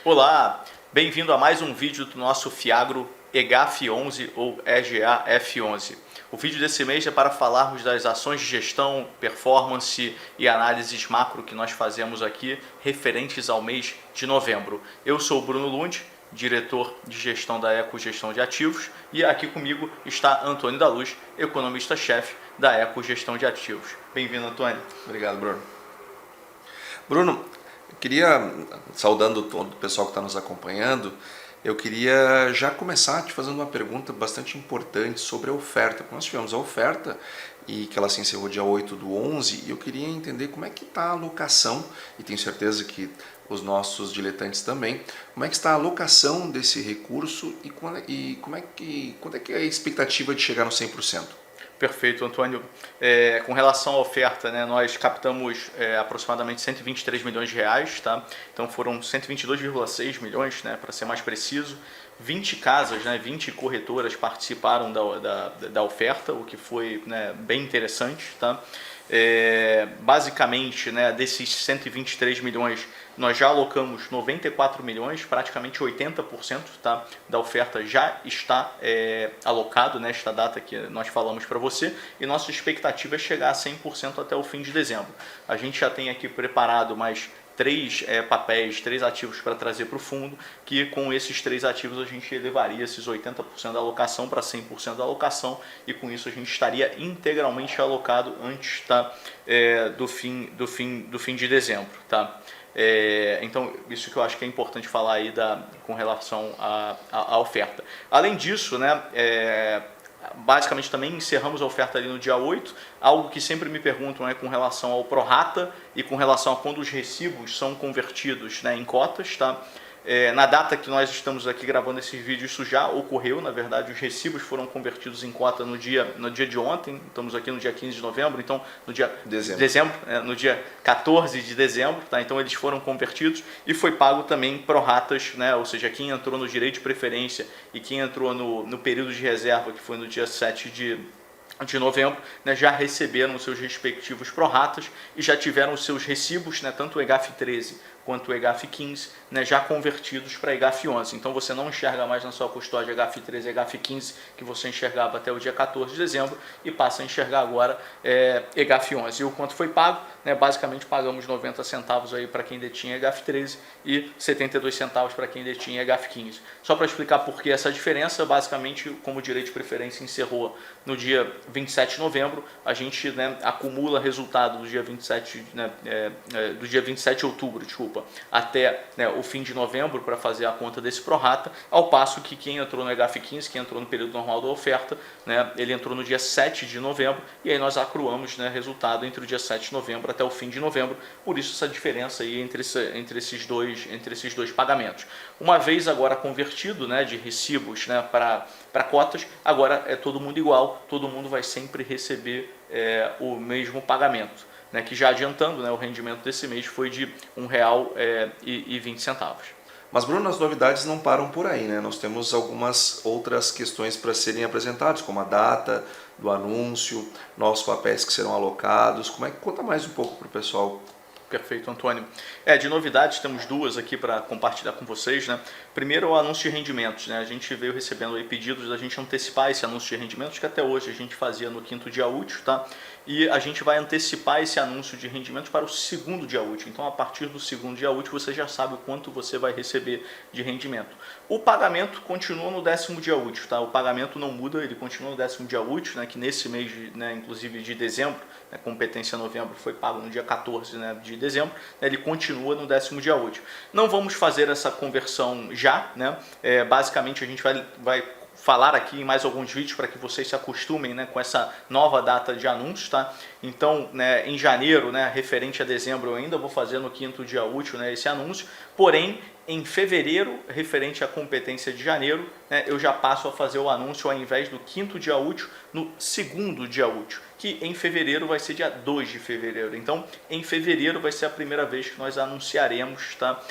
Olá, bem-vindo a mais um vídeo do nosso Fiagro EGAF11 ou EGA-F11. O vídeo desse mês é para falarmos das ações de gestão, performance e análises macro que nós fazemos aqui referentes ao mês de novembro. Eu sou o Bruno Lund, diretor de gestão da Eco Gestão de Ativos, e aqui comigo está Antônio da Luz, economista-chefe da Eco Gestão de Ativos. Bem-vindo, Antônio. Obrigado, Bruno. Bruno, eu queria, saudando todo o pessoal que está nos acompanhando, eu queria já começar te fazendo uma pergunta bastante importante sobre a oferta. Nós tivemos a oferta e que ela se encerrou dia 8/11 e eu queria entender como é que está a alocação, e tenho certeza que os nossos diletantes também, como é que está a alocação desse recurso e quando é que é a expectativa de chegar no 100%? Perfeito, Antônio. Com relação à oferta, né, nós captamos aproximadamente 123 milhões de reais, tá? Então foram 122,6 milhões, né, para ser mais preciso. 20 casas, né, 20 corretoras participaram da oferta, o que foi, né, bem interessante, tá? Basicamente, né, desses 123 milhões, nós já alocamos 94 milhões, praticamente 80%, tá, da oferta já está alocado nesta data que nós falamos para você, e nossa expectativa é chegar a 100% até o fim de dezembro. A gente já tem aqui preparado mais três ativos para trazer para o fundo, que com esses 3 ativos a gente elevaria esses 80% da alocação para 100% da alocação, e com isso a gente estaria integralmente alocado antes, tá, do fim de dezembro. Tá? Então isso que eu acho que é importante falar aí com relação à oferta. Além disso, né, basicamente também encerramos a oferta ali no dia 8, algo que sempre me perguntam com relação ao prorata e com relação a quando os recibos são convertidos, né, em cotas, tá? Na data que nós estamos aqui gravando esse vídeo, isso já ocorreu. Na verdade, os recibos foram convertidos em cota no dia de ontem. Estamos aqui no dia 15 de novembro, então no dia no dia 14 de dezembro, tá? Então eles foram convertidos e foi pago também prorratas, né? Ou seja, quem entrou no direito de preferência e quem entrou no período de reserva, que foi no dia 7 de novembro, né, já receberam os seus respectivos prorratas e já tiveram os seus recibos, né, tanto o EGAF13 quanto o EGAF15, né, já convertidos para EGAF11. Então você não enxerga mais na sua custódia EGAF13 e EGAF15 que você enxergava até o dia 14 de dezembro e passa a enxergar agora EGAF11. E o quanto foi pago? Né, basicamente pagamos 90 centavos aí para quem detinha EGAF13 e 72 centavos para quem detinha EGAF15. Só para explicar por que essa diferença, basicamente como o direito de preferência encerrou no dia 27 de novembro, a gente, né, acumula resultado do dia 27, né, do dia 27 de outubro, desculpa, até, né, o fim de novembro para fazer a conta desse prorata, ao passo que quem entrou no EGAF15, quem entrou no período normal da oferta, né, ele entrou no dia 7 de novembro e aí nós acruamos, né, resultado entre o dia 7 de novembro até o fim de novembro, por isso essa diferença aí entre esses dois pagamentos. Uma vez agora convertido, né, de recibos, né, para cotas, agora é todo mundo igual, todo mundo vai sempre receber o mesmo pagamento, né, que já adiantando, né, o rendimento desse mês foi de R$ 1,20. Mas, Bruno, as novidades não param por aí, né? Nós temos algumas outras questões para serem apresentadas, como a data do anúncio, novos papéis que serão alocados. Conta mais um pouco para o pessoal. Perfeito, Antônio. De novidades, temos duas aqui para compartilhar com vocês, né? Primeiro, o anúncio de rendimentos, né? A gente veio recebendo aí pedidos da gente antecipar esse anúncio de rendimentos, que até hoje a gente fazia no 5º dia útil, tá? E a gente vai antecipar esse anúncio de rendimentos para o 2º dia útil. Então, a partir do 2º dia útil, você já sabe o quanto você vai receber de rendimento. O pagamento continua no 10º dia útil, tá? O pagamento não muda, ele continua no 10º dia útil, né? Que nesse mês, né, inclusive de dezembro, né, competência novembro, foi pago no dia 14, né, de dezembro, né, ele continua no 10º dia útil. Não vamos fazer essa conversão já, né? Basicamente a gente vai falar aqui em mais alguns vídeos para que vocês se acostumem, né, com essa nova data de anúncios, tá? Então, né, em janeiro, né, referente a dezembro, eu ainda vou fazer no 5º dia útil, né, esse anúncio, porém, em fevereiro, referente à competência de janeiro, né, eu já passo a fazer o anúncio ao invés do 5º dia útil, no 2º dia útil, que em fevereiro vai ser dia 2 de fevereiro. Então, em fevereiro vai ser a primeira vez que nós anunciaremos, tá,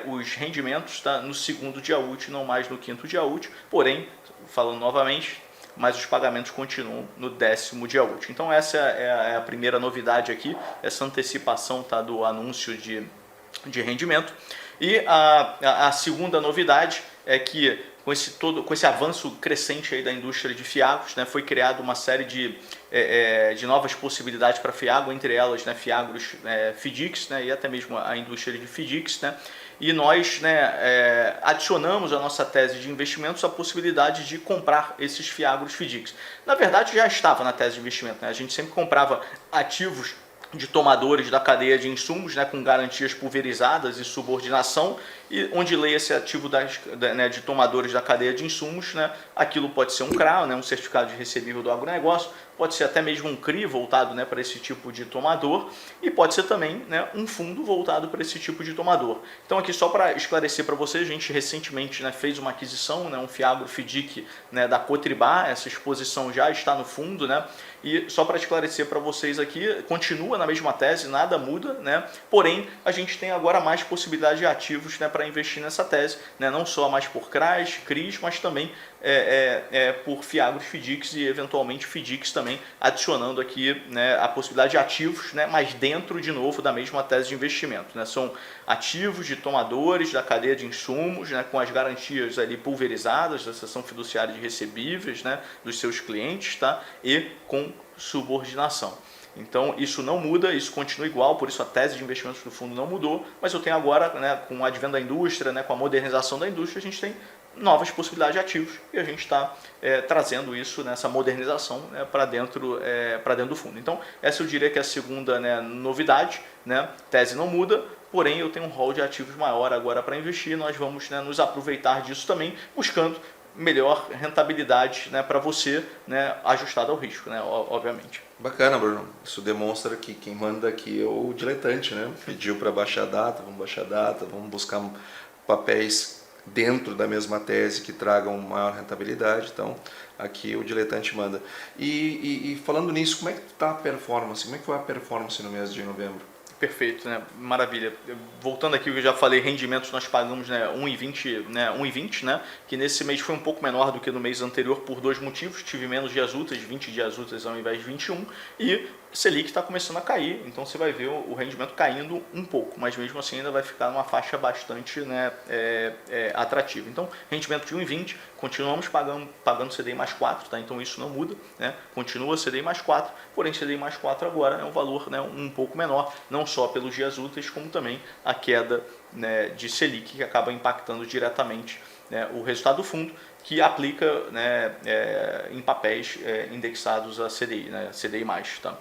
os rendimentos, tá, no segundo dia útil, não mais no quinto dia útil. Porém, falando novamente, mas os pagamentos continuam no 10º dia útil. Então essa é a primeira novidade aqui, essa antecipação, tá, do anúncio de rendimento. E a segunda novidade é que com esse avanço crescente aí da indústria de fiagros, né, foi criada uma série de novas possibilidades para fiagro, entre elas, né, fiagros FIDICs, né, e até mesmo a indústria de FIDICs, né, e nós, né, adicionamos à nossa tese de investimentos a possibilidade de comprar esses fiagros FIDICs. Na verdade já estava na tese de investimento, né, a gente sempre comprava ativos de tomadores da cadeia de insumos, né, com garantias pulverizadas e subordinação, e onde lê esse ativo de tomadores da cadeia de insumos, né, aquilo pode ser um CRA, né, um certificado de recebível do agronegócio, pode ser até mesmo um CRI voltado, né, para esse tipo de tomador, e pode ser também, né, um fundo voltado para esse tipo de tomador. Então aqui só para esclarecer para vocês, a gente recentemente, né, fez uma aquisição, né, um fiagro FIDIC, né, da Cotribá, essa exposição já está no fundo, né, e só para esclarecer para vocês aqui, continua na mesma tese, nada muda, né, porém a gente tem agora mais possibilidade de ativos, né, para investir nessa tese, né, não só mais por CRAs, CRIs, mas também por fiagros FIDICs e eventualmente FIDICs também, adicionando aqui, né, a possibilidade de ativos, né, mas dentro de novo da mesma tese de investimento, né, são ativos de tomadores da cadeia de insumos, né, com as garantias ali pulverizadas da seção fiduciária de recebíveis, né, dos seus clientes, tá, e com subordinação. Então isso não muda, isso continua igual, por isso a tese de investimentos do fundo não mudou, mas eu tenho agora, né, com o advento da indústria, né, com a modernização da indústria, a gente tem novas possibilidades de ativos e a gente está trazendo isso, nessa modernização, né, para dentro do fundo. Então essa eu diria que é a segunda, né, novidade, né, tese não muda, porém eu tenho um rol de ativos maior agora para investir, nós vamos, né, nos aproveitar disso também, buscando melhor rentabilidade, né, para você, né, ajustado ao risco, né, obviamente. Bacana, Bruno. Isso demonstra que quem manda aqui é o diletante, né? Pediu para baixar a data, vamos buscar papéis dentro da mesma tese que tragam maior rentabilidade. Então, aqui o diletante manda. E falando nisso, como é que está a performance? Como é que foi a performance no mês de novembro? Perfeito, né? Maravilha. Voltando aqui, eu já falei, rendimentos nós pagamos, né, 1,20, né, 1,20, né, que nesse mês foi um pouco menor do que no mês anterior por dois motivos. Tive menos dias úteis, 20 dias úteis ao invés de 21, e Selic está começando a cair, então você vai ver o rendimento caindo um pouco, mas mesmo assim ainda vai ficar numa faixa bastante, né, atrativa. Então, rendimento de 1,20, continuamos pagando CDI mais 4, tá? Então isso não muda, né? Continua CDI mais 4, porém CDI mais 4 agora é um valor, né, um pouco menor, não só pelos dias úteis, como também a queda, né, de Selic, que acaba impactando diretamente, né, o resultado do fundo, que aplica, né, em papéis indexados a CDI, né, CDI+, tá?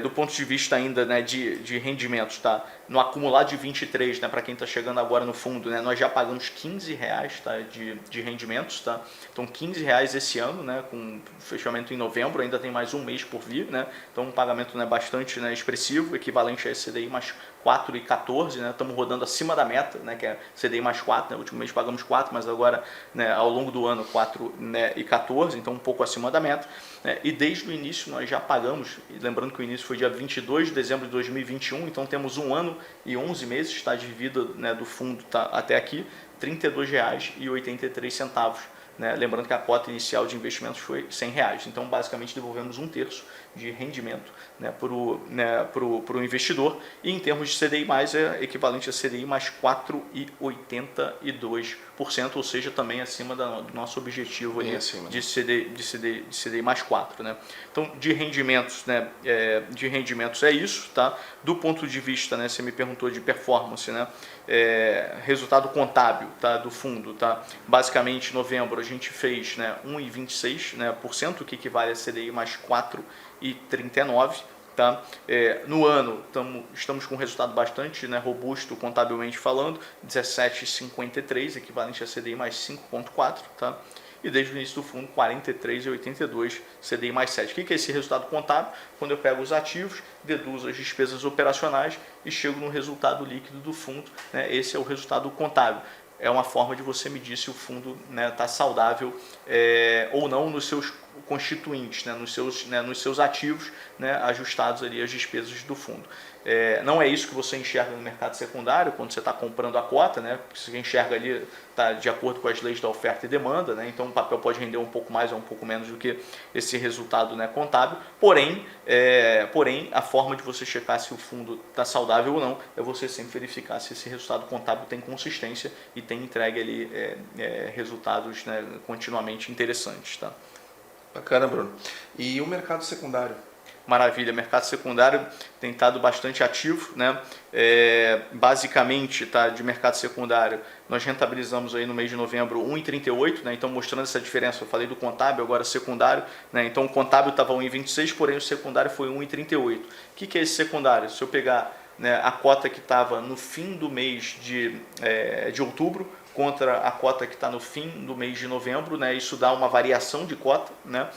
Do ponto de vista ainda, né, de rendimentos, tá? No acumulado de 23, né, para quem está chegando agora no fundo, né, nós já pagamos R$15, tá, de rendimentos, tá? Então R$15 esse ano, né, com fechamento em novembro, ainda tem mais um mês por vir, né? Então um pagamento, né, bastante, né, expressivo, equivalente a esse CDI mais 4,14, né? Estamos rodando acima da meta, né, que é CDI mais 4, né? No último mês pagamos 4, mas agora, né, ao longo do ano 4,14, então um pouco acima da meta, né? E desde o início nós já pagamos, lembrando que o início foi dia 22 de dezembro de 2021, então temos um ano e 11 meses, tá, de vida, né, do fundo, tá, até aqui, R$32,83, né? Lembrando que a cota inicial de investimentos foi R$100, então basicamente devolvemos um terço de rendimento, né, para o investidor, e em termos de CDI+, é equivalente a CDI mais 4,82%, ou seja, também acima do nosso objetivo ali, de CDI mais 4, né? Então, de rendimentos, né, é isso, tá? Do ponto de vista, né, você me perguntou de performance, né, resultado contábil, tá, do fundo, tá? Basicamente, em novembro a gente fez, né, 1,26%, né, o que equivale a CDI mais 4,39%. Tá? No ano estamos com um resultado bastante, né, robusto contabilmente falando, 17,53, equivalente a CDI mais 5,4, tá? E desde o início do fundo 43,82, CDI mais 7. O que é esse resultado contábil? Quando eu pego os ativos, deduzo as despesas operacionais e chego no resultado líquido do fundo, né? Esse é o resultado contábil. É uma forma de você medir se o fundo, né, está saudável ou não nos seus constituintes, né, nos seus ativos, né, ajustados ali às despesas do fundo. Não é isso que você enxerga no mercado secundário quando você está comprando a cota, né? Você enxerga ali está de acordo com as leis da oferta e demanda, né? Então o papel pode render um pouco mais ou um pouco menos do que esse resultado, né, contábil. Porém, a forma de você checar se o fundo está saudável ou não é você sempre verificar se esse resultado contábil tem consistência e tem entregue ali resultados, né, continuamente interessantes, tá? Bacana, Bruno. E o mercado secundário? Maravilha, mercado secundário tem estado bastante ativo, né? Basicamente, tá, de mercado secundário, nós rentabilizamos aí no mês de novembro 1,38, né? Então mostrando essa diferença, eu falei do contábil, agora secundário, né? Então o contábil estava 1,26, porém o secundário foi 1,38. O que é esse secundário? Se eu pegar, né, a cota que estava no fim do mês de outubro, contra a cota que está no fim do mês de novembro, né? Isso dá uma variação de cota, né?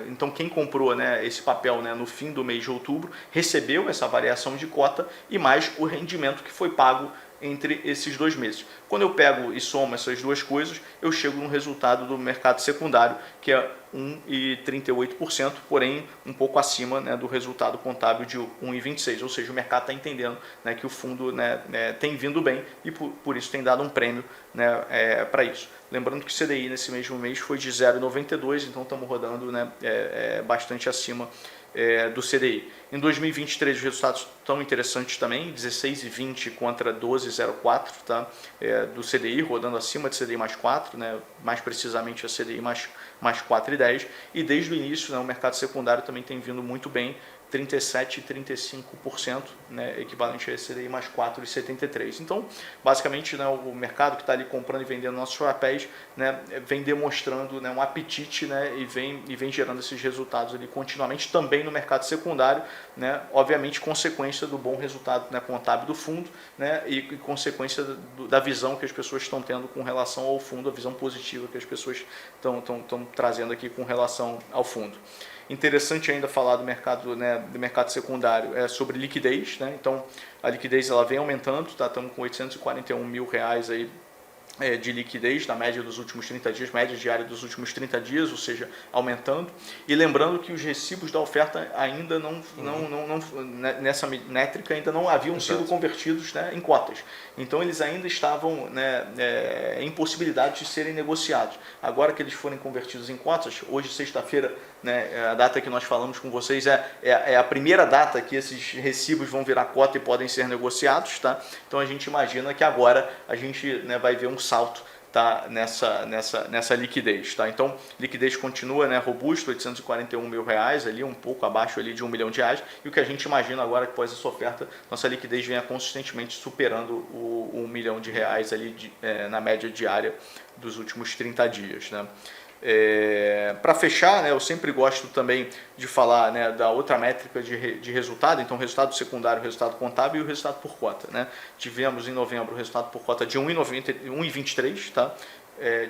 Então quem comprou, né, esse papel, né, no fim do mês de outubro recebeu essa variação de cota e mais o rendimento que foi pago entre esses 2 meses. Quando eu pego e somo essas duas coisas, eu chego no resultado do mercado secundário, que é 1,38%, porém um pouco acima, né, do resultado contábil de 1,26%, ou seja, o mercado está entendendo, né, que o fundo, né, tem vindo bem e por isso tem dado um prêmio, né, para isso. Lembrando que o CDI nesse mesmo mês foi de 0,92, então estamos rodando, né, bastante acima do CDI. Em 2023 os resultados estão interessantes também, 16,20 contra 12,04, tá? Do CDI, rodando acima de CDI mais 4, né? Mais precisamente a CDI mais 4,10, e desde o início, né, o mercado secundário também tem vindo muito bem, 37% e 35%, né, equivalente a CDI mais 4,73. Então, basicamente, né, o mercado que está ali comprando e vendendo nossos papéis, né, vem demonstrando, né, um apetite, né, e vem gerando esses resultados ali continuamente também no mercado secundário, né, obviamente consequência do bom resultado, né, contábil do fundo, né, e consequência da visão que as pessoas estão tendo com relação ao fundo, a visão positiva que as pessoas estão trazendo aqui com relação ao fundo. Interessante ainda falar do mercado, né, do mercado secundário sobre liquidez, né? Então a liquidez ela vem aumentando, tá? Estamos com 841 mil reais aí de liquidez na média dos últimos 30 dias, média diária dos últimos 30 dias, ou seja, aumentando. E lembrando que os recibos da oferta ainda nessa métrica ainda não haviam sido convertidos, né, em cotas. Então eles ainda estavam, né, em possibilidade de serem negociados. Agora que eles forem convertidos em cotas, hoje sexta-feira, né, a data que nós falamos com vocês é a primeira data que esses recibos vão virar cota e podem ser negociados, tá? Então a gente imagina que agora a gente, né, vai ver um salto, tá, nessa liquidez, tá? Então liquidez continua, né, robusto, 841 mil reais, ali um pouco abaixo ali de 1 milhão de reais, e o que a gente imagina agora que após essa oferta nossa liquidez venha consistentemente superando o 1 milhão de reais ali na média diária dos últimos 30 dias, né? Para fechar, né, eu sempre gosto também de falar, né, da outra métrica de resultado, então resultado secundário, resultado contábil e o resultado por cota, né? Tivemos em novembro o resultado por cota de 1,23, tá?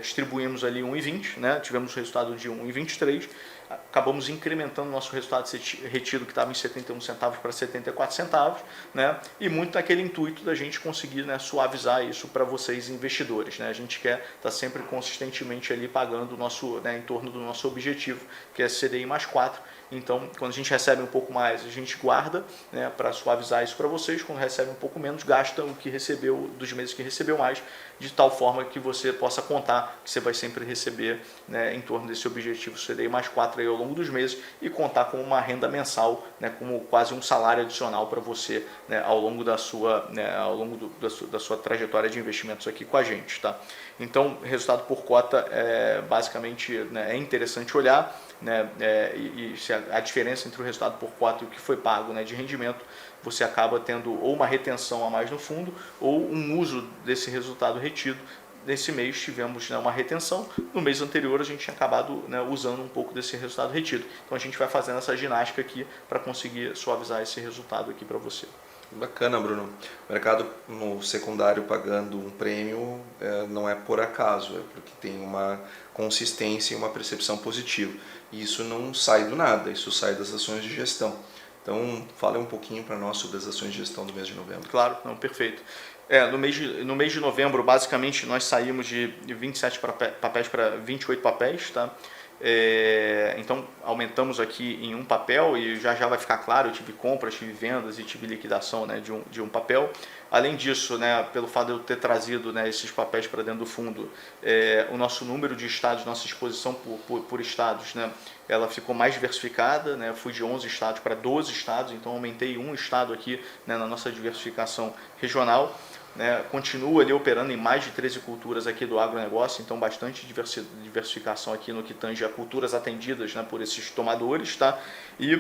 Distribuímos ali 1,20, né? Tivemos o resultado de 1,23, acabamos incrementando nosso resultado retido que estava em 71 centavos para 74 centavos, né? E muito naquele intuito da gente conseguir, né, suavizar isso para vocês investidores, né? A gente quer estar sempre consistentemente ali pagando o nosso, né, em torno do nosso objetivo, que é CDI mais 4. Então, quando a gente recebe um pouco mais, a gente guarda, né, para suavizar isso para vocês. Quando recebe um pouco menos, gasta o que recebeu dos meses que recebeu mais, de tal forma que você possa contar que você vai sempre receber, né, em torno desse objetivo CDI mais 4 aí ao longo dos meses e contar com uma renda mensal, né, como quase um salário adicional para você, né, ao longo da sua, né, da sua trajetória de investimentos aqui com a gente, tá? Então, resultado por cota basicamente, né, é interessante olhar, né, e se a diferença entre o resultado por cota e o que foi pago, né, de rendimento, você acaba tendo ou uma retenção a mais no fundo ou um uso desse resultado retido. Nesse mês tivemos, né, uma retenção, no mês anterior a gente tinha acabado, né, usando um pouco desse resultado retido. Então a gente vai fazendo essa ginástica aqui para conseguir suavizar esse resultado aqui para você. Bacana, Bruno. O mercado no secundário pagando um prêmio não é por acaso, é porque tem uma consistência e uma percepção positiva. E isso não sai do nada, isso sai das ações de gestão. Então, fale um pouquinho para nós sobre as ações de gestão do mês de novembro. Claro, não, perfeito. No mês de novembro, basicamente, nós saímos de 27 papéis para 28 papéis, tá? Então aumentamos aqui em um papel e já vai ficar claro, eu tive compras, tive vendas e tive liquidação, né, de um papel. Além disso, né, pelo fato de eu ter trazido, né, esses papéis para dentro do fundo, o nosso número de estados, nossa exposição por estados, né, ela ficou mais diversificada, né, fui de 11 estados para 12 estados, então aumentei um estado aqui, né, na nossa diversificação regional. Né, continua ali operando em mais de 13 culturas aqui do agronegócio, então bastante diversificação aqui no que tange a culturas atendidas, né, por esses tomadores, tá? E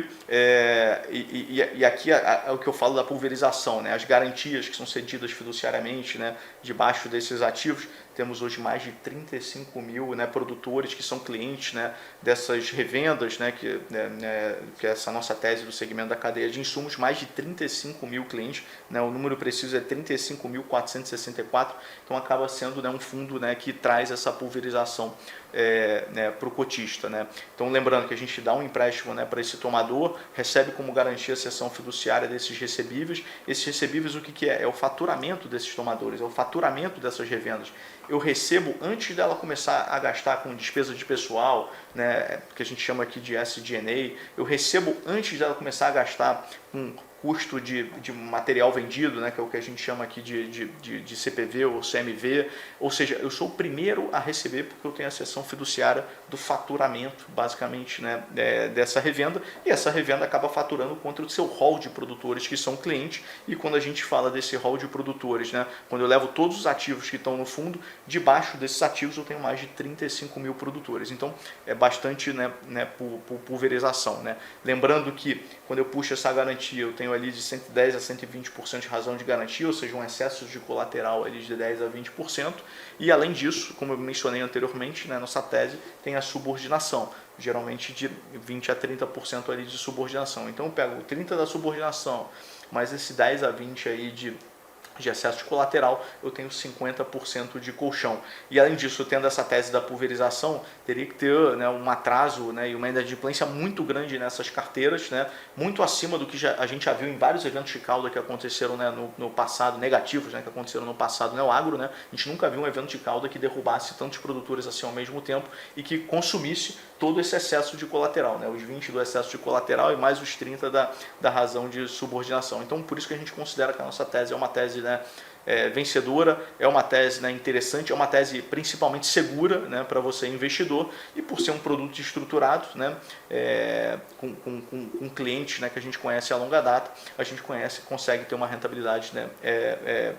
aqui é o que eu falo da pulverização, né, as garantias que são cedidas fiduciariamente, né, debaixo desses ativos. Temos hoje mais de 35 mil, né, produtores que são clientes, né, dessas revendas, né, que é essa nossa tese do segmento da cadeia de insumos, mais de 35 mil clientes, né, o número preciso é 35.464, então acaba sendo, né, um fundo, né, que traz essa pulverização né, para o cotista. Né. Então lembrando que a gente dá um empréstimo, né, para esse tomador, recebe como garantia a cessão fiduciária desses recebíveis. Esses recebíveis o que é? É o faturamento desses tomadores, é o faturamento dessas revendas. Eu recebo antes dela começar a gastar com despesa de pessoal, né, que a gente chama aqui de SG&A, eu recebo antes dela começar a gastar com custo de material vendido, né, que é o que a gente chama aqui de CPV ou CMV, ou seja, eu sou o primeiro a receber porque eu tenho a cessão fiduciária do faturamento, basicamente, né, dessa revenda, e essa revenda acaba faturando contra o seu hall de produtores que são clientes, e quando a gente fala desse hall de produtores, né, quando eu levo todos os ativos que estão no fundo, debaixo desses ativos eu tenho mais de 35 mil produtores, então é bastante, né, pulverização. Né. Lembrando que quando eu puxo essa garantia, eu tenho ali de 110% a 120% de razão de garantia, ou seja, um excesso de colateral ali de 10% a 20%, e além disso, como eu mencionei anteriormente, né, nossa tese tem a subordinação, geralmente de 20% a 30% ali de subordinação. Então eu pego 30% da subordinação, mais esse 10% a 20% aí de excesso de colateral, eu tenho 50% de colchão. E além disso, tendo essa tese da pulverização, teria que ter, né, um atraso, né, e uma inadimplência muito grande nessas carteiras, né, muito acima do que a gente já viu em vários eventos de cauda que aconteceram, né, no passado, negativos, né, que aconteceram no passado no agro. Né, a gente nunca viu um evento de cauda que derrubasse tantos produtores assim ao mesmo tempo e que consumisse todo esse excesso de colateral, né, os 20% do excesso de colateral e mais os 30% da razão de subordinação. Então, por isso que a gente considera que a nossa tese é uma tese, né, vencedora, é uma tese, né, interessante, é uma tese principalmente segura, né, para você investidor, e por ser um produto estruturado, né, com clientes, né, que a gente conhece a longa data, a gente consegue ter uma rentabilidade, né,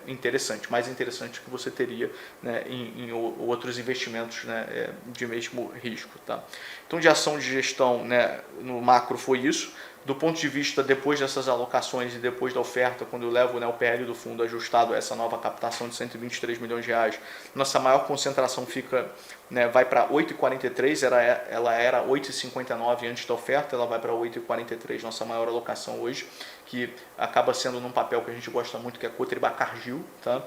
interessante, mais interessante que você teria, né, em outros investimentos, né, de mesmo risco. Tá? Então, de ação de gestão, né, no macro foi isso. Do ponto de vista depois dessas alocações e depois da oferta, quando eu levo, né, o PL do fundo ajustado a essa nova captação de 123 milhões de reais, nossa maior concentração fica, né, vai para 8,43, ela era 8,59 antes da oferta, ela vai para 8,43, nossa maior alocação hoje, que acaba sendo num papel que a gente gosta muito, que é Cotribá Cargill, tá?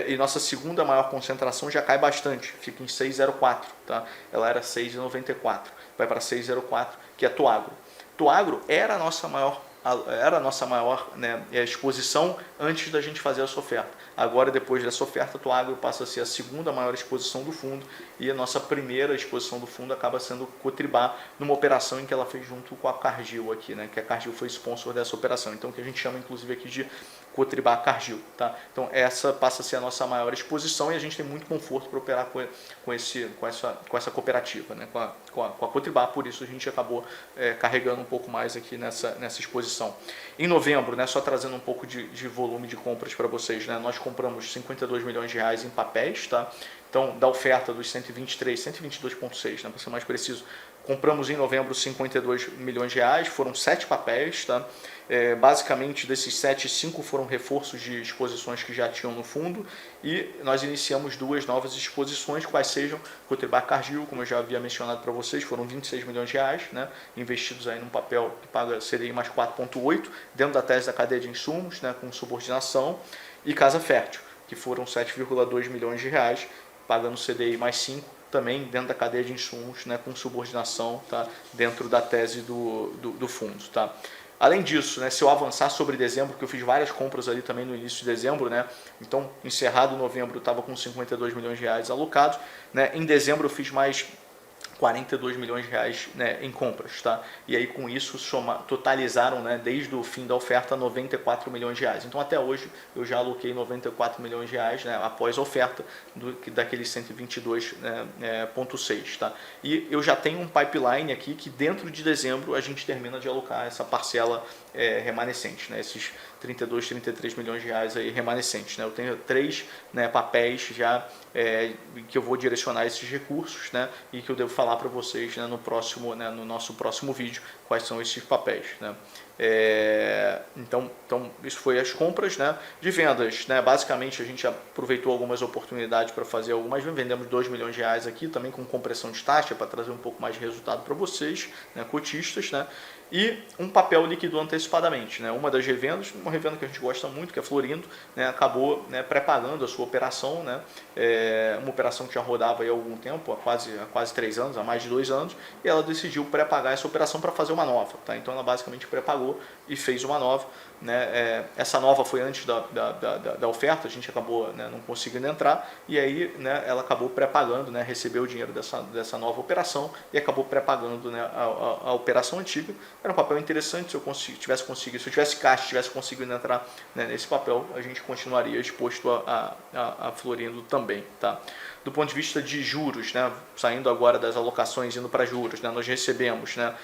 E nossa segunda maior concentração já cai bastante, fica em 6,04, tá? Ela era 6,94, vai para 6,04, que é Toagro. Toagro era a nossa maior, né, exposição antes da gente fazer essa oferta. Agora, depois dessa oferta, a Toagro passa a ser a segunda maior exposição do fundo, e a nossa primeira exposição do fundo acaba sendo Cotribá, numa operação em que ela fez junto com a Cargill aqui, né, que a Cargill foi sponsor dessa operação, então que a gente chama inclusive aqui de Cotribá Cargill. Tá? Então essa passa a ser a nossa maior exposição, e a gente tem muito conforto para operar com essa cooperativa, né, com a Cotribá, por isso a gente acabou carregando um pouco mais aqui nessa exposição. Em novembro, né, só trazendo um pouco de volume de compras para vocês, né, nós compramos 52 milhões de reais em papéis, tá? Então, da oferta dos 122,6, né, para ser mais preciso, compramos em novembro 52 milhões de reais, foram 7 papéis, tá? Basicamente desses 7, 5 foram reforços de exposições que já tinham no fundo, e nós iniciamos 2 novas exposições, quais sejam Cotribá Cargill, como eu já havia mencionado para vocês, foram 26 milhões de reais, né, investidos aí num papel que paga CDI mais 4,8, dentro da tese da cadeia de insumos, né, com subordinação, e Casa Fértil, que foram 7,2 milhões de reais, pagando CDI mais 5, também dentro da cadeia de insumos, né, com subordinação, tá, dentro da tese do fundo. Tá. Além disso, né, se eu avançar sobre dezembro, que eu fiz várias compras ali também no início de dezembro, né, então encerrado novembro eu estava com 52 milhões de reais alocados, né, em dezembro eu fiz mais 42 milhões de reais, né, em compras, tá? E aí com isso totalizaram, né, desde o fim da oferta 94 milhões de reais. Então até hoje eu já aloquei 94 milhões de reais, né, após a oferta daqueles 122,6, tá? E eu já tenho um pipeline aqui que dentro de dezembro a gente termina de alocar essa parcela remanescente, né, esses 32, 33 milhões de reais aí remanescentes, né? Eu tenho 3, né, papéis já que eu vou direcionar esses recursos, né, e que eu devo falar para vocês, né, no nosso próximo vídeo quais são esses papéis, né? Então isso foi as compras, né? De vendas, né? Basicamente a gente aproveitou algumas oportunidades para fazer algumas, vendemos 2 milhões de reais aqui, também com compressão de taxa para trazer um pouco mais de resultado para vocês, né, cotistas, né? E um papel liquidou antecipadamente, né? Uma das revendas, uma revenda que a gente gosta muito, que é Florindo, né? Acabou, né, pré-pagando a sua operação, né? Uma operação que já rodava aí há algum tempo, há quase 3 anos, há mais de 2 anos, e ela decidiu pré-pagar essa operação para fazer uma nova, tá? Então ela basicamente pré-pagou e fez uma nova, né? Essa nova foi antes da oferta, a gente acabou, né, não conseguindo entrar, e aí, né, ela acabou pré-pagando, né, recebeu o dinheiro dessa nova operação e acabou pré-pagando, né, a operação antiga. Era um papel interessante, se eu tivesse caixa, tivesse conseguido entrar, né, nesse papel, a gente continuaria exposto a Florindo também, tá? Do ponto de vista de juros, né, saindo agora das alocações, indo para juros, né, nós recebemos, né,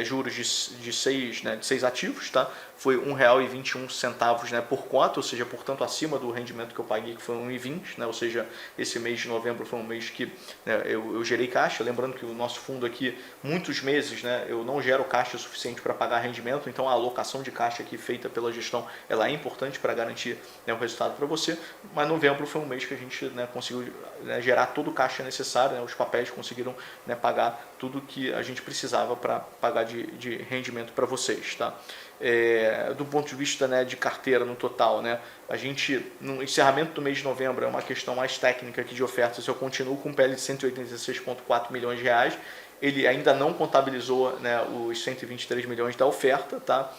juros de 6 ativos, tá? Foi R$ 1,21, né, por cota, ou seja, portanto acima do rendimento que eu paguei, que foi R$ 1,20, né, ou seja, esse mês de novembro foi um mês que, né, eu gerei caixa, lembrando que o nosso fundo aqui, muitos meses, né, eu não gero caixa suficiente para pagar rendimento, então a alocação de caixa aqui feita pela gestão, ela é importante para garantir, né, o resultado para você, mas novembro foi um mês que a gente, né, conseguiu, né, gerar todo o caixa necessário, né, os papéis conseguiram, né, pagar tudo que a gente precisava para pagar de rendimento para vocês, tá? Do ponto de vista, né, de carteira no total, né, a gente, no encerramento do mês de novembro, é uma questão mais técnica aqui de ofertas, eu continuo com um PL de 186,4 milhões de reais, ele ainda não contabilizou, né, os 123 milhões da oferta, tá?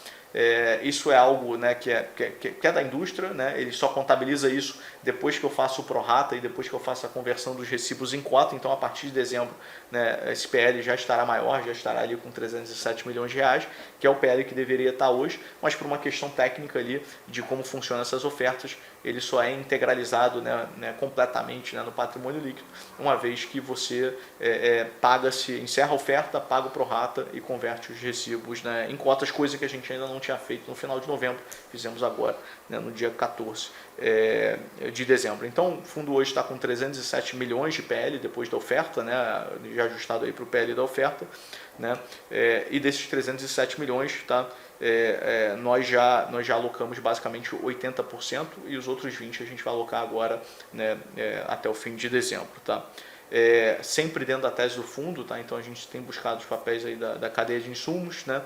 Isso é algo, né, que é da indústria, né? Ele só contabiliza isso depois que eu faço o prorata e depois que eu faço a conversão dos recibos em cota. Então, a partir de dezembro, né, esse PL já estará maior, já estará ali com 307 milhões de reais, que é o PL que deveria estar hoje, mas por uma questão técnica ali de como funcionam essas ofertas, ele só é integralizado, né, completamente, né, no patrimônio líquido, uma vez que você encerra a oferta, paga o prorata e converte os recibos, né, em cotas, coisa que a gente ainda não tinha feito no final de novembro, fizemos agora, né, no dia 14 de dezembro. Então, o fundo hoje está com 307 milhões de PL depois da oferta, né, já ajustado aí para o PL da oferta, né, e desses 307 milhões, tá, nós já alocamos basicamente 80% e os outros 20% a gente vai alocar agora, né, até o fim de dezembro, tá? Sempre dentro da tese do fundo, tá? Então a gente tem buscado os papéis aí da cadeia de insumos, né?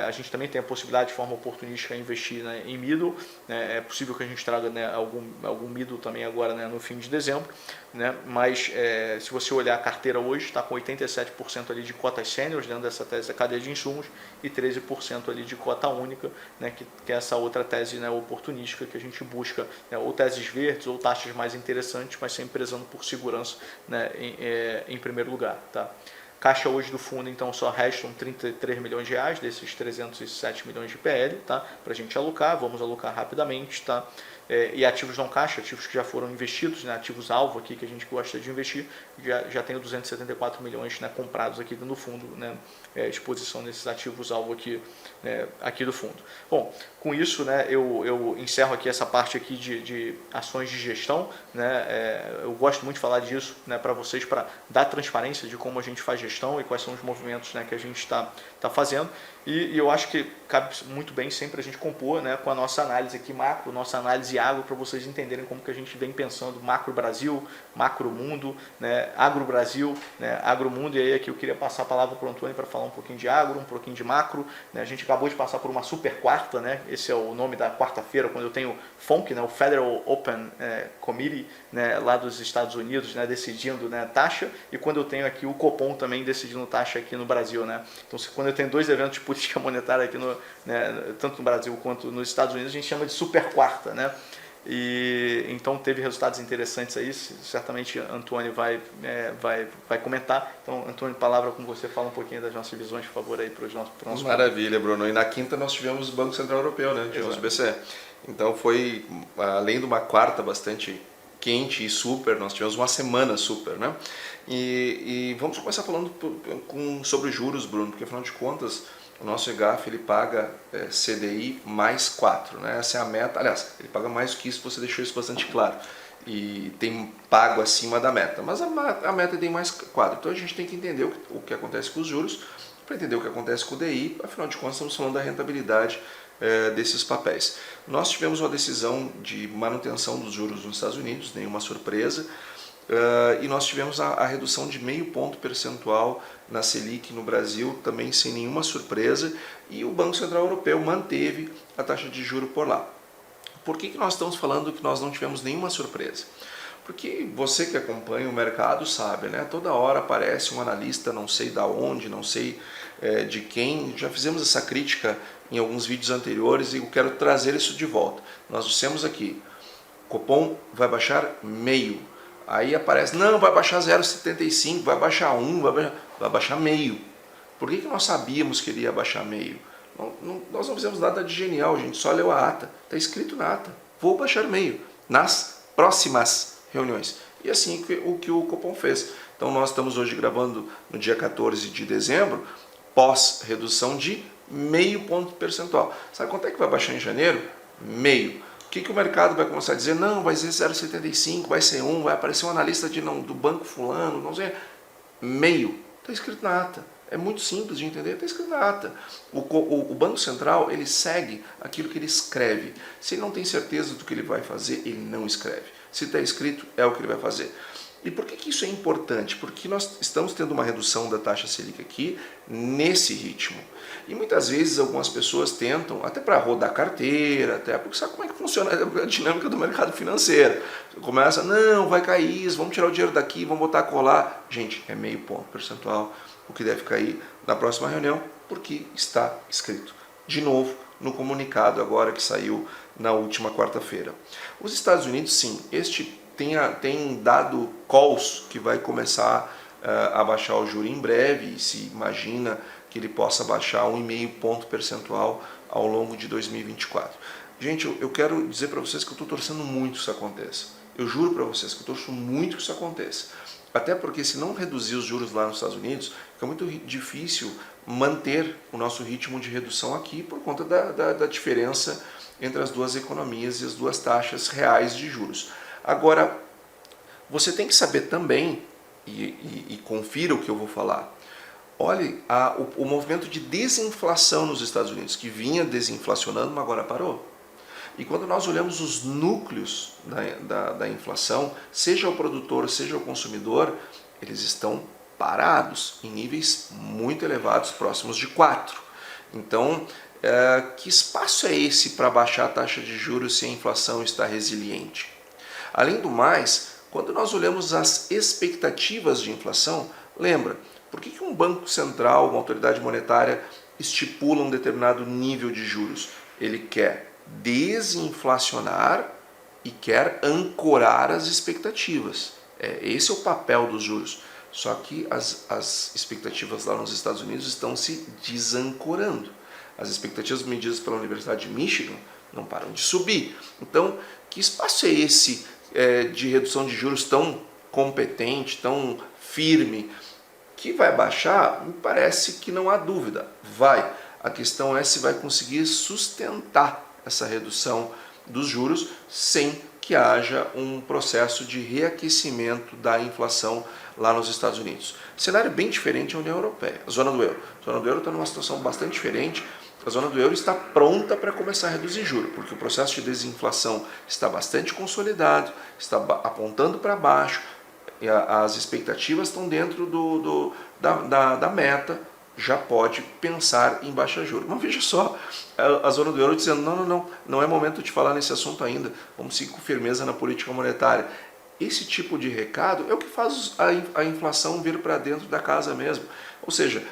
A gente também tem a possibilidade de forma oportunística investir, né, em middle, né? É possível que a gente traga, né, algum middle também agora, né, no fim de dezembro, né? Mas se você olhar a carteira hoje, está com 87% ali de cotas sêniores dentro dessa tese da cadeia de insumos e 13% ali de cota única, né, que é essa outra tese, né, oportunística que a gente busca, né, ou teses verdes ou taxas mais interessantes, mas sempre prezando por segurança, né, em primeiro lugar, tá? Caixa hoje do fundo, então, só restam 33 milhões de reais desses 307 milhões de PL, tá? Para a gente alocar, vamos alocar rapidamente, tá? E ativos não caixa, ativos que já foram investidos, né, ativos alvo aqui que a gente gosta de investir, já tenho 274 milhões, né, comprados aqui no fundo, né, exposição nesses ativos alvo aqui, aqui do fundo. Bom, com isso, né, eu encerro aqui essa parte aqui de ações de gestão, né, eu gosto muito de falar disso, né, para vocês, para dar transparência de como a gente faz gestão e quais são os movimentos, né, que a gente está fazendo. E eu acho que cabe muito bem sempre a gente compor, né, com a nossa análise aqui macro, nossa análise agro, para vocês entenderem como que a gente vem pensando macro Brasil, macro mundo, né, agro Brasil, né, agro mundo. E aí aqui eu queria passar a palavra para o Antônio para falar um pouquinho de agro, um pouquinho de macro, né. A gente acabou de passar por uma super quarta, né, esse é o nome da quarta-feira, quando eu tenho FONC, né, o Federal Open Committee, né, lá dos Estados Unidos, né, decidindo, né, taxa, e quando eu tenho aqui o Copom também decidindo taxa aqui no Brasil, né. Então, quando eu tenho dois eventos de política monetária aqui, né, tanto no Brasil quanto nos Estados Unidos, a gente chama de super quarta, né. E então teve resultados interessantes aí, certamente Antônio vai comentar. Então, Antônio, palavra com você, fala um pouquinho das nossas visões, por favor, aí para os nossos. Maravilha, Bruno. E na quinta nós tivemos o Banco Central Europeu, né? Tivemos o BCE. Então foi, além de uma quarta bastante quente e super, nós tivemos uma semana super, né? E vamos começar falando sobre os juros, Bruno, porque afinal de contas o nosso EGAF ele paga CDI mais 4, né? Essa é a meta. Aliás, ele paga mais que isso, você deixou isso bastante claro. E tem pago acima da meta, mas a meta tem mais 4. Então a gente tem que entender o que acontece com os juros, para entender o que acontece com o DI, afinal de contas estamos falando da rentabilidade desses papéis. Nós tivemos uma decisão de manutenção dos juros nos Estados Unidos, nenhuma surpresa, e nós tivemos a redução de 0,5 ponto percentual na Selic no Brasil, também sem nenhuma surpresa, e o Banco Central Europeu manteve a taxa de juros por lá. Por que nós estamos falando que nós não tivemos nenhuma surpresa? Porque você que acompanha o mercado sabe, né? Toda hora aparece um analista, não sei da onde, não sei de quem. Já fizemos essa crítica em alguns vídeos anteriores e eu quero trazer isso de volta. Nós dissemos aqui, Copom vai baixar 0,5. Aí aparece, não, vai baixar 0,75, vai baixar 1, vai baixar 0,5. Por que nós sabíamos que ele ia baixar 0,5? Nós não fizemos nada de genial, a gente só leu a ata. Está escrito na ata, vou baixar 0,5 nas próximas reuniões. E assim o que o Copom fez. Então nós estamos hoje gravando no dia 14 de dezembro, pós redução de 0,5 ponto percentual. Sabe quanto é que vai baixar em janeiro? 0,5. O que o mercado vai começar a dizer? Não, vai ser 0,75, vai ser 1, vai aparecer um analista do banco fulano, não sei. 0,5. Está escrito na ata. É muito simples de entender, está escrito na ata. O Banco Central, ele segue aquilo que ele escreve. Se ele não tem certeza do que ele vai fazer, ele não escreve. Se está escrito, é o que ele vai fazer. E por que isso é importante? Porque nós estamos tendo uma redução da taxa Selic aqui, nesse ritmo. E muitas vezes algumas pessoas tentam, até para rodar carteira, até porque sabe como é que funciona a dinâmica do mercado financeiro. Começa, não, vai cair isso, vamos tirar o dinheiro daqui, vamos botar a colar. Gente, é 0,5 ponto percentual o que deve cair na próxima reunião, porque está escrito. De novo, no comunicado agora que saiu na última quarta-feira. Os Estados Unidos, sim, tem dado calls que vai começar a baixar o juro em breve, e se imagina que ele possa baixar 1,5 ponto percentual ao longo de 2024. Gente, eu quero dizer para vocês que eu estou torcendo muito que isso aconteça. Eu juro para vocês que eu torço muito que isso aconteça. Até porque se não reduzir os juros lá nos Estados Unidos, fica muito difícil manter o nosso ritmo de redução aqui por conta da diferença entre as duas economias e as duas taxas reais de juros. Agora, você tem que saber também, e confira o que eu vou falar, olhe o movimento de desinflação nos Estados Unidos, que vinha desinflacionando, mas agora parou. E quando nós olhamos os núcleos da inflação, seja o produtor, seja o consumidor, eles estão parados em níveis muito elevados, próximos de 4. Então, que espaço é esse para baixar a taxa de juros se a inflação está resiliente? Além do mais, quando nós olhamos as expectativas de inflação, lembra, por que um banco central, uma autoridade monetária, estipula um determinado nível de juros? Ele quer desinflacionar e quer ancorar as expectativas. Esse é o papel dos juros. Só que as expectativas lá nos Estados Unidos estão se desancorando. As expectativas medidas pela Universidade de Michigan não param de subir. Então, que espaço é esse de redução de juros tão competente, tão firme, que vai baixar? Me parece que não há dúvida. Vai. A questão é se vai conseguir sustentar essa redução dos juros sem que haja um processo de reaquecimento da inflação lá nos Estados Unidos. Cenário bem diferente é a União Europeia, a zona do euro. A zona do euro está numa situação bastante diferente. A zona do euro está pronta para começar a reduzir juros, porque o processo de desinflação está bastante consolidado, está apontando para baixo, e as expectativas estão dentro da meta, já pode pensar em baixar juros. Mas veja só, a zona do euro dizendo, não é momento de falar nesse assunto ainda, vamos seguir com firmeza na política monetária. Esse tipo de recado é o que faz a inflação vir para dentro da casa mesmo. Ou seja,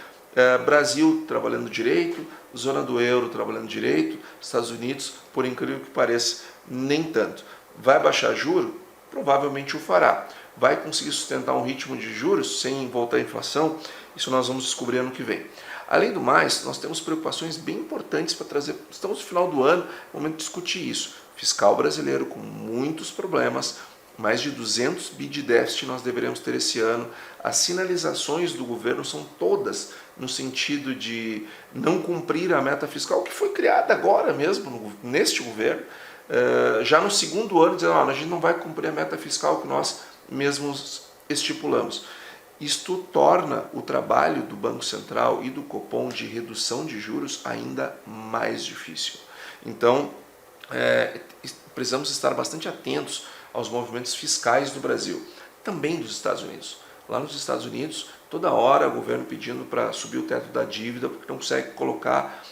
Brasil trabalhando direito, zona do euro trabalhando direito, Estados Unidos, por incrível que pareça, nem tanto. Vai baixar juros? Provavelmente o fará. Vai conseguir sustentar um ritmo de juros sem voltar à inflação? Isso nós vamos descobrir ano que vem. Além do mais, nós temos preocupações bem importantes para trazer. Estamos no final do ano, é o momento de discutir isso. Fiscal brasileiro com muitos problemas, mais de 200 bi de déficit nós deveremos ter esse ano. As sinalizações do governo são todas no sentido de não cumprir a meta fiscal que foi criada agora mesmo, neste governo. Já no segundo ano, dizendo, a gente não vai cumprir a meta fiscal que nós mesmos estipulamos. Isto torna o trabalho do Banco Central e do Copom de redução de juros ainda mais difícil. Então, precisamos estar bastante atentos aos movimentos fiscais do Brasil, também dos Estados Unidos. Lá nos Estados Unidos, toda hora o governo pedindo para subir o teto da dívida, porque não consegue colocar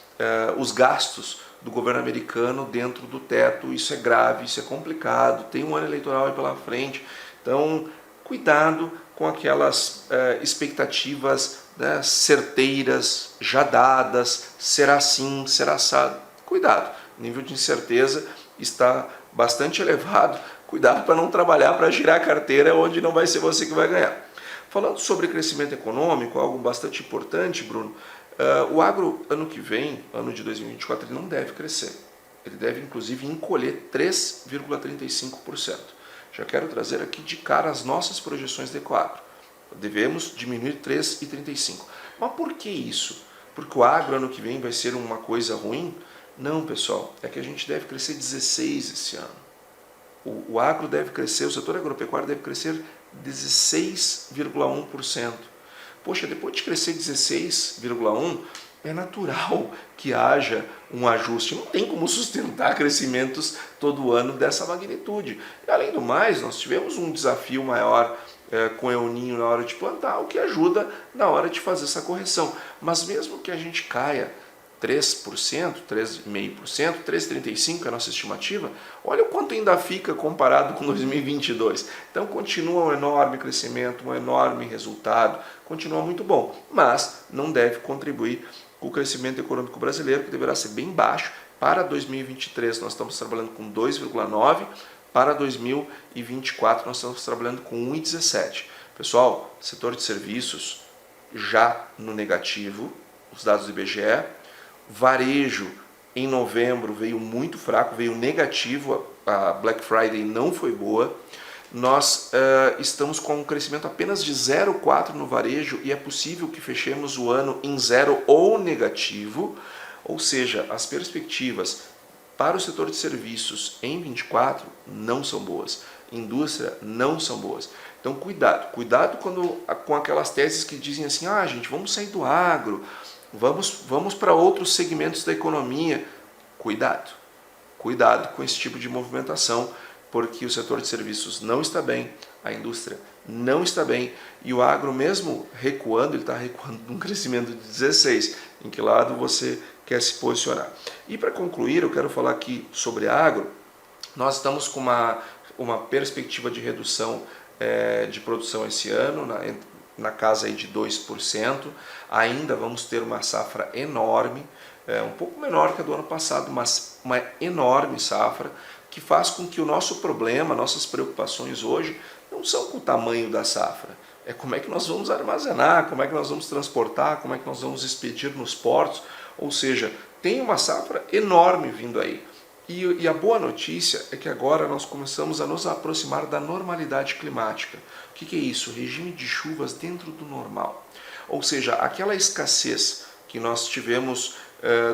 os gastos do governo americano dentro do teto. Isso é grave, isso é complicado, tem um ano eleitoral aí pela frente. Então, cuidado com aquelas expectativas, né, certeiras, já dadas, será assim, será assado. Cuidado, o nível de incerteza está bastante elevado. Cuidado para não trabalhar para girar a carteira onde não vai ser você que vai ganhar. Falando sobre crescimento econômico, algo bastante importante, Bruno, o agro ano que vem, ano de 2024, ele não deve crescer. Ele deve inclusive encolher 3,35%. Já quero trazer aqui de cara as nossas projeções da Ecoagro. Devemos diminuir 3,35%. Mas por que isso? Porque o agro ano que vem vai ser uma coisa ruim? Não, pessoal, é que a gente deve crescer 16% esse ano. O agro deve crescer, o setor agropecuário deve crescer 16,1%. Poxa, depois de crescer 16,1%, é natural que haja um ajuste. Não tem como sustentar crescimentos todo ano dessa magnitude. E, além do mais, nós tivemos um desafio maior com o El Niño na hora de plantar, o que ajuda na hora de fazer essa correção. Mas mesmo que a gente caia 3%, 3,5%, 3,35% é a nossa estimativa, olha o quanto ainda fica comparado com 2022. Então continua um enorme crescimento, um enorme resultado, continua muito bom, mas não deve contribuir com o crescimento econômico brasileiro, que deverá ser bem baixo. Para 2023 nós estamos trabalhando com 2,9%, para 2024 nós estamos trabalhando com 1,17%. Pessoal, setor de serviços já no negativo, os dados do IBGE. Varejo em novembro veio muito fraco, veio negativo, a Black Friday não foi boa. Nós estamos com um crescimento apenas de 0,4% no varejo e é possível que fechemos o ano em 0 ou negativo, ou seja, as perspectivas para o setor de serviços em 24 não são boas, indústria não são boas. Então cuidado com aquelas teses que dizem assim, gente, vamos sair do agro, vamos para outros segmentos da economia. Cuidado com esse tipo de movimentação, porque o setor de serviços não está bem, a indústria não está bem, e o agro, mesmo recuando, ele está recuando num crescimento de 16%. Em que lado você quer se posicionar? E para concluir, eu quero falar aqui sobre agro. Nós estamos com uma perspectiva de redução de produção esse ano, na casa aí de 2%. Ainda vamos ter uma safra enorme, um pouco menor que a do ano passado, mas uma enorme safra, que faz com que o nosso problema, nossas preocupações hoje, não são com o tamanho da safra. É como é que nós vamos armazenar, como é que nós vamos transportar, como é que nós vamos expedir nos portos. Ou seja, tem uma safra enorme vindo aí. E a boa notícia é que agora nós começamos a nos aproximar da normalidade climática. O que é isso? Regime de chuvas dentro do normal. Ou seja, aquela escassez que nós tivemos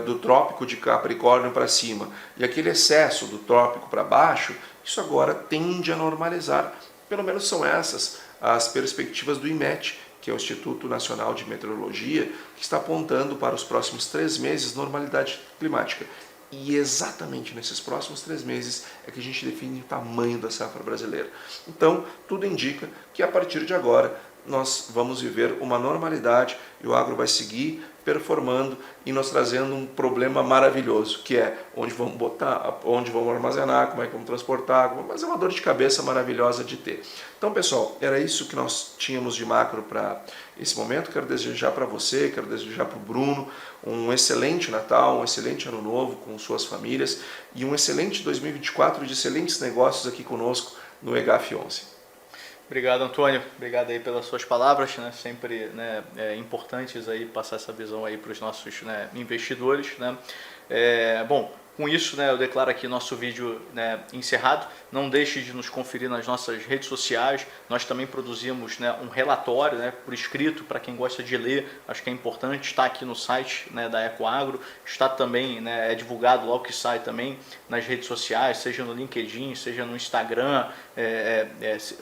do trópico de Capricórnio para cima e aquele excesso do trópico para baixo, isso agora tende a normalizar. Pelo menos são essas as perspectivas do IMET, que é o Instituto Nacional de Meteorologia, que está apontando para os próximos 3 meses normalidade climática. E exatamente nesses próximos 3 meses é que a gente define o tamanho da safra brasileira. Então, tudo indica que a partir de agora nós vamos viver uma normalidade e o agro vai seguir performando e nos trazendo um problema maravilhoso, que é onde vamos botar, onde vamos armazenar, como é que vamos transportar, mas é uma dor de cabeça maravilhosa de ter. Então, pessoal, era isso que nós tínhamos de macro para esse momento. Quero desejar para você, quero desejar para o Bruno um excelente Natal, um excelente Ano Novo com suas famílias e um excelente 2024 de excelentes negócios aqui conosco no EGAF 11. Obrigado, Antônio. Obrigado aí pelas suas palavras, né? Sempre, né, importantes aí passar essa visão aí para os nossos, né, investidores, né? Bom, com isso, né, eu declaro aqui nosso vídeo, né, encerrado. Não deixe de nos conferir nas nossas redes sociais. Nós também produzimos, né, um relatório, né, por escrito para quem gosta de ler. Acho que é importante. Está aqui no site, né, da Ecoagro. Está também, né, é divulgado logo que sai também nas redes sociais, seja no LinkedIn, seja no Instagram,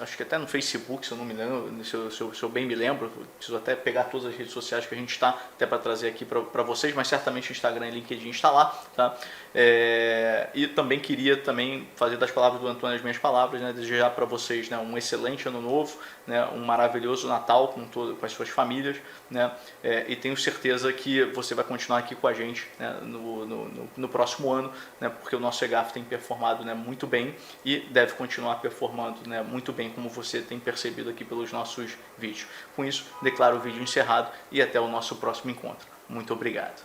acho que até no Facebook, se eu não me lembro, se eu bem me lembro. Preciso até pegar todas as redes sociais que a gente está, até para trazer aqui para vocês, mas certamente o Instagram e LinkedIn está lá, tá? E também queria fazer das palavras do Antônio as minhas palavras, né? Desejar para vocês, né, um excelente Ano Novo, né, um maravilhoso Natal com as suas famílias, né? E tenho certeza que você vai continuar aqui com a gente, né, no próximo ano, né, porque o nosso EGAF tem performado, né, muito bem e deve continuar performando, né, muito bem, como você tem percebido aqui pelos nossos vídeos. Com isso, declaro o vídeo encerrado e até o nosso próximo encontro. Muito obrigado.